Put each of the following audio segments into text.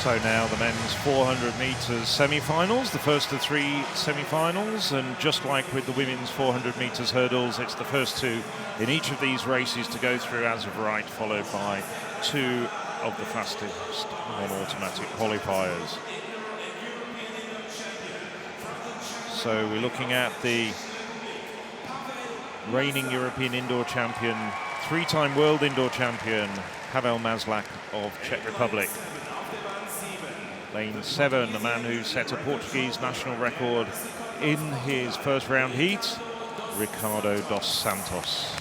So now the men's 400 meters semi-finals, the first of 3 semi-finals, and just like with the women's 400 meters hurdles, it's the first 2 in each of these races to go through as of right, followed by 2 of the fastest non-automatic qualifiers. So we're looking at the reigning European indoor champion, 3-time world indoor champion, Pavel Mazlak of Czech Republic. Lane 7, the man who set a Portuguese national record in his first round heat, Ricardo dos Santos.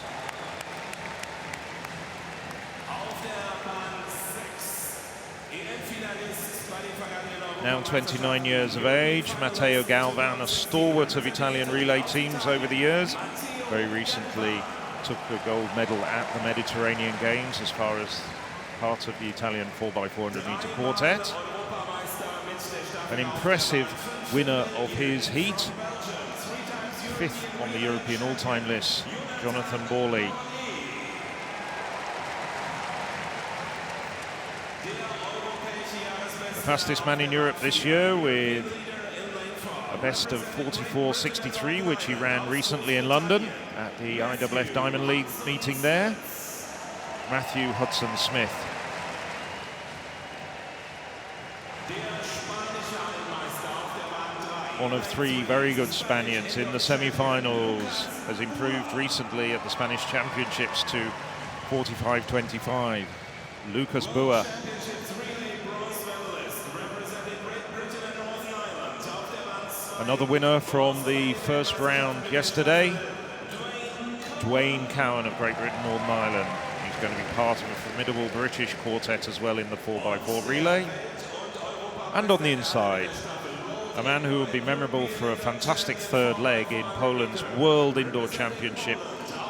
Now 29 years of age, Matteo Galvan, a stalwart of Italian relay teams over the years. Very recently took a gold medal at the Mediterranean Games as far as part of the Italian 4x400 meter quartet. An impressive winner of his heat. 5th on the European all-time list, Jonathan Borley. The fastest man in Europe this year with a best of 44.63, which he ran recently in London at the IAAF Diamond League meeting there. Matthew Hudson-Smith. One of 3 very good Spaniards in the semi-finals, has improved recently at the Spanish Championships to 45.25. Lucas Bua. Another winner from the first round yesterday, Dwayne Cowan of Great Britain, Northern Ireland. He's going to be part of a formidable British quartet as well in the 4x4 relay. And on the inside, a man who will be memorable for a fantastic 3rd leg in Poland's World Indoor Championship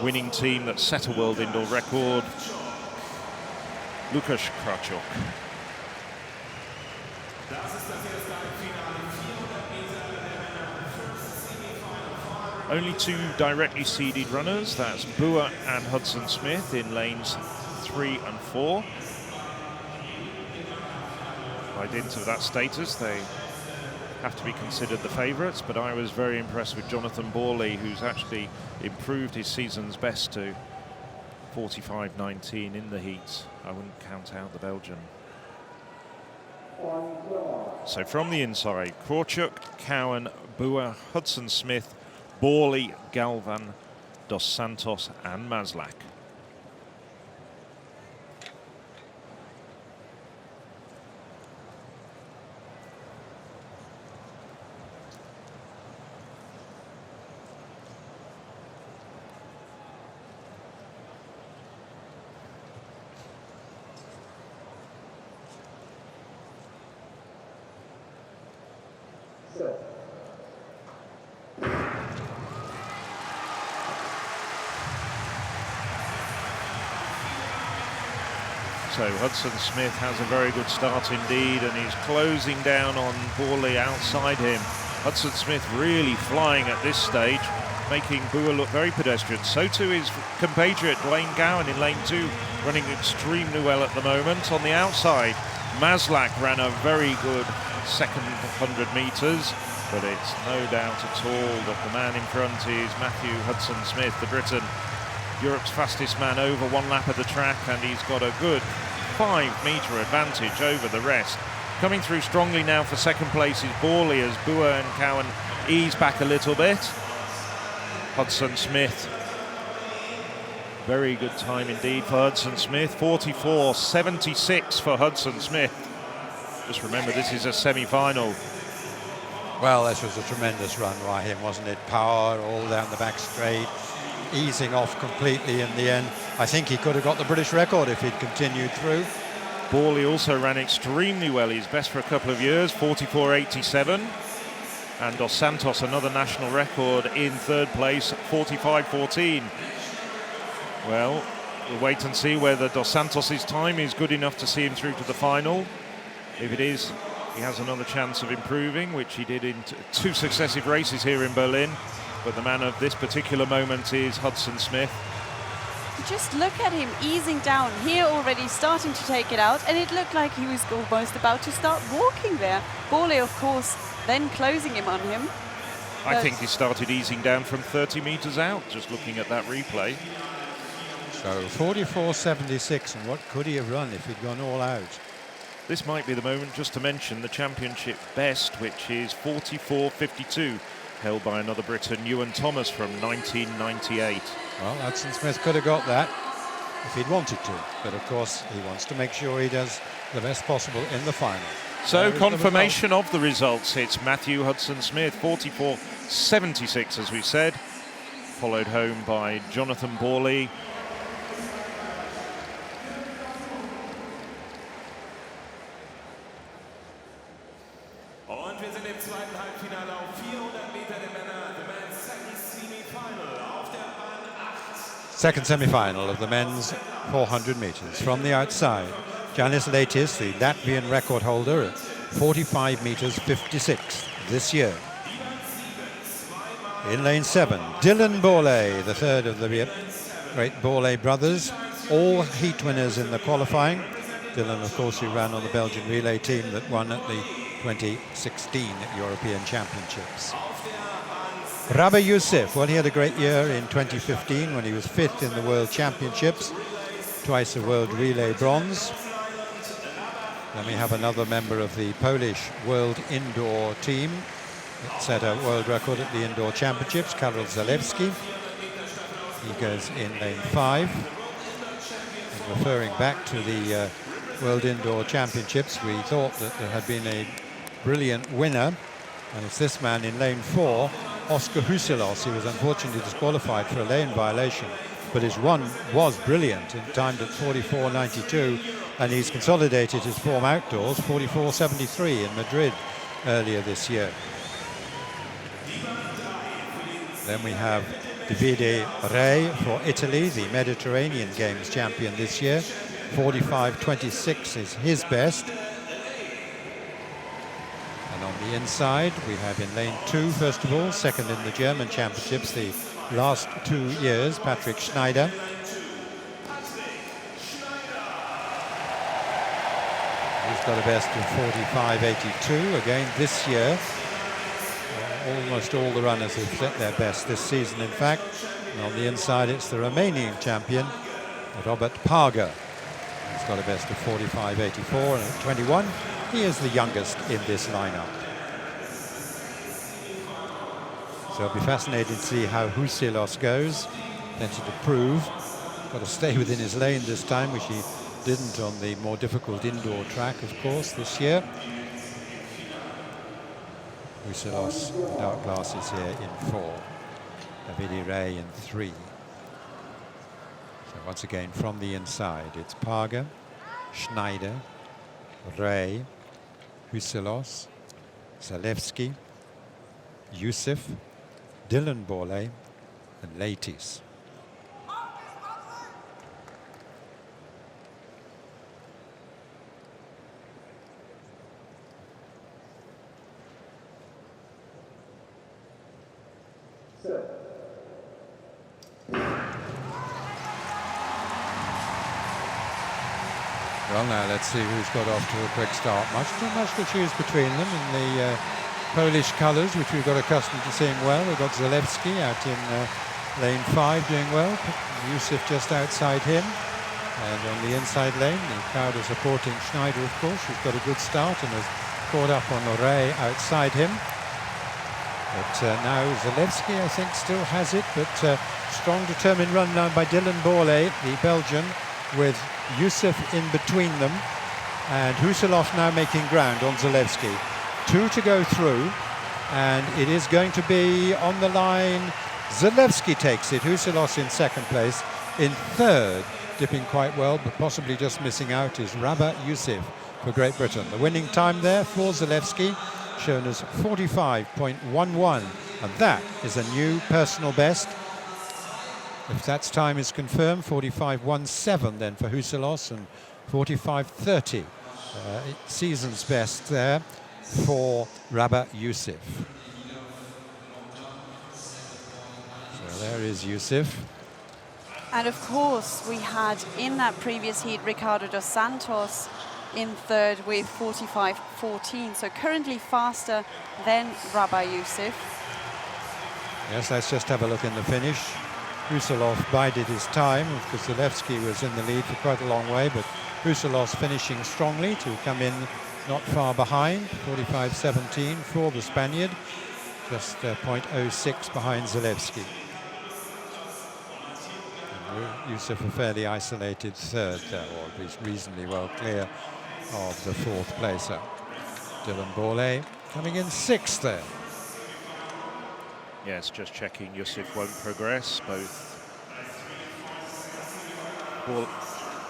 winning team that set a world indoor record, Łukasz Kraczuk. Only 2 directly seeded runners, that's Bua and Hudson-Smith in lanes 3 and 4. By dint of that status, they have to be considered the favourites, but I was very impressed with Jonathan Borley, who's actually improved his season's best to 45.19 in the heats. I wouldn't count out the Belgian. So from the inside, Kraczuk, Cowan, Bua, Hudson-Smith, Borley, Galvan, dos Santos and Mazlak. So Hudson-Smith has a very good start indeed, and he's closing down on Borley outside him. Hudson-Smith really flying at this stage, making Bua look very pedestrian. So too is compatriot Dwayne Cowan in lane 2, running extremely well at the moment. On the outside, Mazlak ran a very good second 100 meters, but it's no doubt at all that the man in front is Matthew Hudson-Smith, the Briton, Europe's fastest man over 1 lap of the track, and he's got a good 5-meter advantage over the rest. Coming through strongly now for second place is Borley as Bua and Cowan ease back a little bit. Hudson-Smith, very good time indeed for Hudson-Smith, 44.76 for Hudson-Smith. Just remember, this is a semi-final. Well, this was a tremendous run by him, wasn't it? Power all down the back straight, easing off completely in the end. I think he could have got the British record if he'd continued through. Borley also ran extremely well, his best for a couple of years, 44.87. And Dos Santos, another national record in 3rd place, 45.14. Well, we'll wait and see whether Dos Santos' time is good enough to see him through to the final. If it is, he has another chance of improving, which he did in 2 successive races here in Berlin. But the man of this particular moment is Hudson-Smith. Just look at him easing down here already, starting to take it out, and it looked like he was almost about to start walking there. Borlée, of course, then closing him on him. I think he started easing down from 30 meters out, just looking at that replay. So 44.76, and what could he have run if he'd gone all out? This might be the moment just to mention the championship best, which is 44.52, held by another Briton, Ewan Thomas, from 1998. Well, Hudson Smith could have got that if he'd wanted to, but of course he wants to make sure he does the best possible in the final. So confirmation of the results. It's Matthew Hudson Smith, 44.76, as we said, followed home by Jonathan Borlée. Und wir sind im zweiten Halbfinale auf 400 Meter der Männer, the men's semi-final auf der Bahn 8. Second semi-final of the men's 400 meters. From the outside, Janis Leitis, the Latvian record holder, at 45 meters 56 this year. In lane 7, Dylan Borlée, the third of the great Borlée brothers, all heat winners in the qualifying. Dylan, of course, who ran on the Belgian relay team that won at the 2016 European Championships. Rabah Youssef, well, he had a great year in 2015 when he was 5th in the World Championships, twice a World Relay bronze. Then we have another member of the Polish World Indoor team that set a world record at the Indoor Championships, Karol Zalewski. He goes in lane 5. And referring back to the World Indoor Championships, we thought that there had been a brilliant winner, and it's this man in lane 4, Oscar Husilos. He was unfortunately disqualified for a lane violation, but his run was brilliant, and timed at 44.92, and he's consolidated his form outdoors, 44.73 in Madrid earlier this year. Then we have Davide Re for Italy, the Mediterranean Games champion this year. 45.26 is his best. And on the inside, we have in lane 2, first of all, second in the German Championships the last 2 years, Patrick Schneider. He's got a best of 45.82 again this year. Almost all the runners have set their best this season, in fact. And on the inside, it's the Romanian champion, Robert Parga. He's got a best of 45.84, and at 21, he is the youngest in this lineup. So it'll be fascinating to see how Husilos goes. Plenty to prove. Got to stay within his lane this time, which he didn't on the more difficult indoor track, of course, this year. Husilos, dark glasses here in 4. Davide Re in 3. So once again from the inside, it's Parga, Schneider, Re, Husilos, Zalewski, Youssef, Dylan Borlée, and Leitis. Well, now let's see who's got off to a quick start. Not much to choose between them in the Polish colours, which we've got accustomed to seeing well. We've got Zalewski out in lane 5 doing well. Youssef just outside him. And on the inside lane, the crowd is supporting Schneider, of course, who's got a good start and has caught up on Ray outside him. But now Zalewski, I think, still has it, but strong, determined run now by Dylan Borlée, the Belgian, with Youssef in between them, and Husilos now making ground on Zalewski. 2 to go through, and it is going to be on the line. Zalewski takes it, Husilos in second place. In third, dipping quite well, but possibly just missing out, is Rabah Youssef for Great Britain. The winning time there for Zalewski, shown as 45.11, and that is a new personal best. If that time is confirmed, 45.17 then for Husilos, and 45.30, season's best there for Rabah Youssef. So there is Youssef. And of course, we had in that previous heat Ricardo dos Santos in third with 45.14, so currently faster than Rabah Youssef. Yes, let's just have a look in the finish. Brusilov bided his time because Zalewski was in the lead for quite a long way, but Brusilov's finishing strongly to come in not far behind, 45.17 for the Spaniard, just 0.06 behind Zalewski. Youssef a fairly isolated third there, or at least reasonably well clear of the fourth placer. Dylan Borlée coming in sixth there. Yes, just checking, Youssef won't progress. Both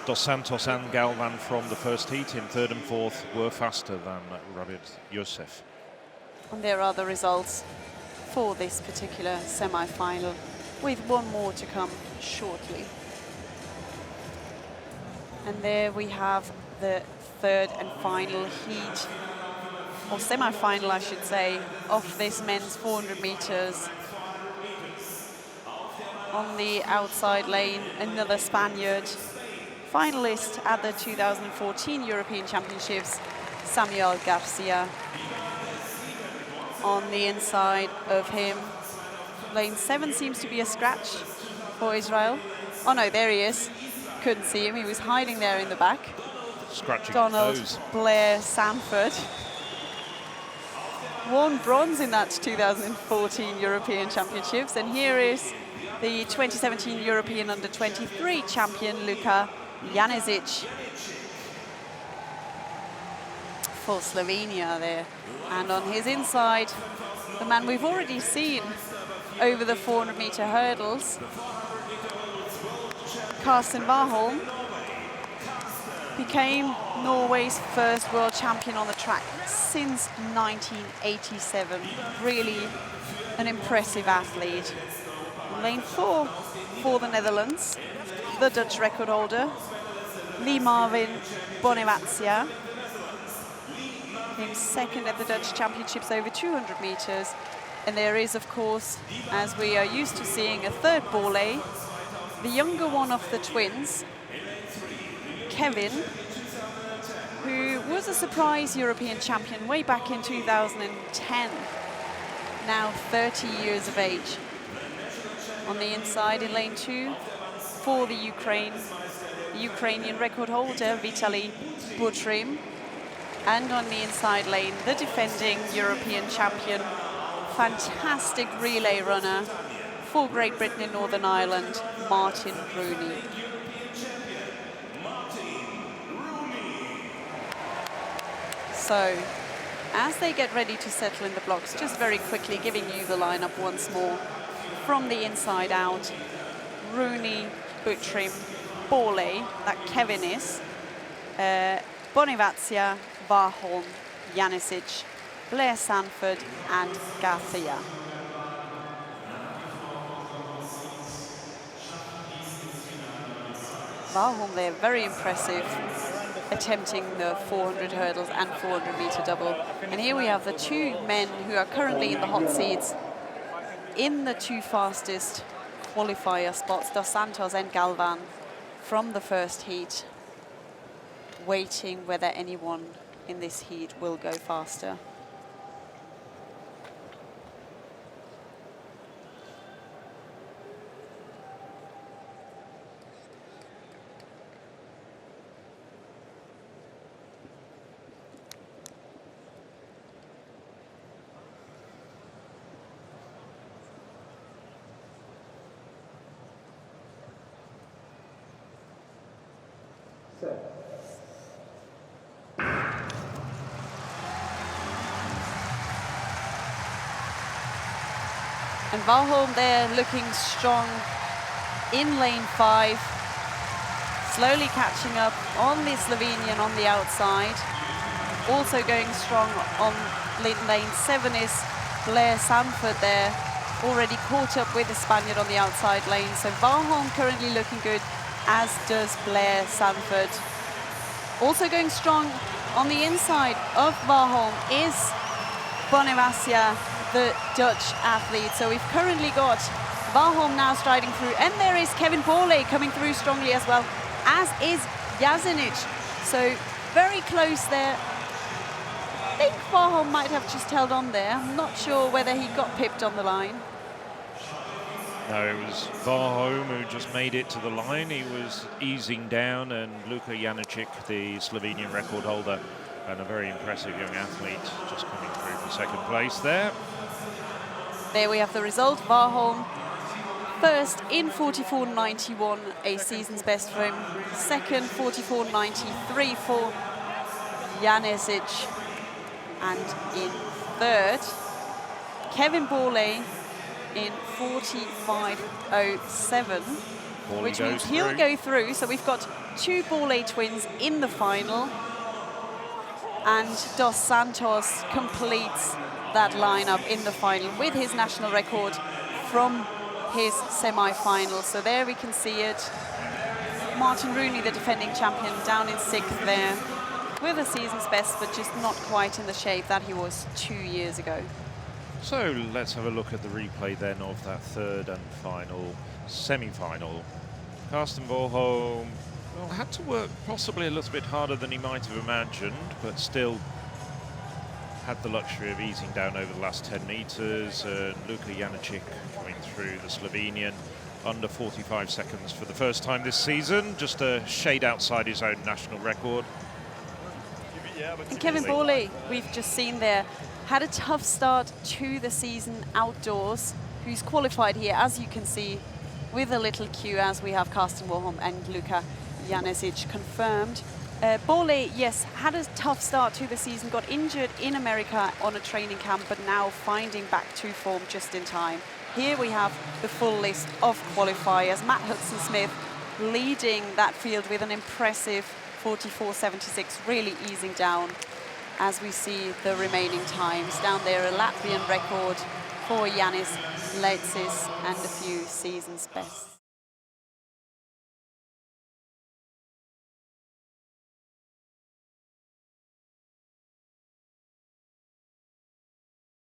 Dos Santos and Galvan from the first heat in third and fourth were faster than Rabah Youssef. And there are the results for this particular semi-final, with one more to come shortly. And there we have the third and final heat, or semi-final I should say, of this men's 400 meters. On the outside lane, another Spaniard, finalist at the 2014 European Championships, Samuel Garcia. On the inside of him, lane 7 seems to be a scratch for Israel. Oh no, there he is. Couldn't see him, he was hiding there in the back. Scratching Donald his nose. Blair Sanford won bronze in that 2014 European Championships, and here is the 2017 European Under-23 champion Luka Janisic for Slovenia there. And on his inside, the man we've already seen over the 400-meter hurdles, Karsten Warholm, became Norway's first world champion on the track since 1987. Really an impressive athlete. Lane 4 for the Netherlands, the Dutch record holder, Lee Marvin Bonavacia. Came second at the Dutch Championships over 200 meters. And there is, of course, as we are used to seeing, a third Borlée, the younger one of the twins, Kevin, who was a surprise European champion way back in 2010, now 30 years of age. On the inside in lane 2 for the Ukrainian record holder, Vitaly Butrym. And on the inside lane, the defending European champion, fantastic relay runner for Great Britain and Northern Ireland, Martin Rooney. So, as they get ready to settle in the blocks, just very quickly giving you the lineup once more. From the inside out, Rooney, Butrym, Borlée, that Kevin is, Bonavacia, Warholm, Janisic, Blair Sanford and Garcia. Warholm there, very impressive, attempting the 400 hurdles and 400-meter double. And here we have the two men who are currently in the hot seats in the two fastest qualifier spots, Dos Santos and Galvan, from the first heat, waiting whether anyone in this heat will go faster. And Warholm there looking strong in lane 5, slowly catching up on the Slovenian on the outside. Also going strong on lane 7 is Blair Sanford there, already caught up with the Spaniard on the outside lane. So Warholm currently looking good, as does Blair Sanford. Also going strong on the inside of Warholm is Bonavacia, the Dutch athlete. So we've currently got Warholm now striding through, and there is Kevin Borley coming through strongly as well, as is Jasinic. So very close there. I think Warholm might have just held on there. I'm not sure whether he got pipped on the line. No, it was Warholm who just made it to the line. He was easing down, and Luka Janicic, the Slovenian record holder, and a very impressive young athlete, just coming through for second place there. There we have the result. Warholm first in 44.91, a season's best for him. Second, 44.93 for Janicic. And in third, Kevin Borley in 45.07, which means he'll go through. So we've got two Borley twins in the final, and Dos Santos completes that lineup in the final with his national record from his semi-final. So there we can see it. Martin Rooney, the defending champion, down in sixth there with a season's best, but just not quite in the shape that he was 2 years ago. So let's have a look at the replay then of that third and final semi-final. Karsten Warholm, well, had to work possibly a little bit harder than he might have imagined, but still had the luxury of easing down over the last 10 meters. Luka Janicic coming through, the Slovenian, under 45 seconds for the first time this season, just a shade outside his own national record. And Kevin Borley, we've just seen there, had a tough start to the season outdoors, who's qualified here, as you can see, with a little queue, as we have Karsten Warholm and Luka Janicic confirmed. Borley, yes, had a tough start to the season, got injured in America on a training camp, but now finding back to form just in time. Here we have the full list of qualifiers. Matt Hudson-Smith leading that field with an impressive 44.76, really easing down as we see the remaining times. Down there, a Latvian record for Yanis Leitsis and a few seasons best.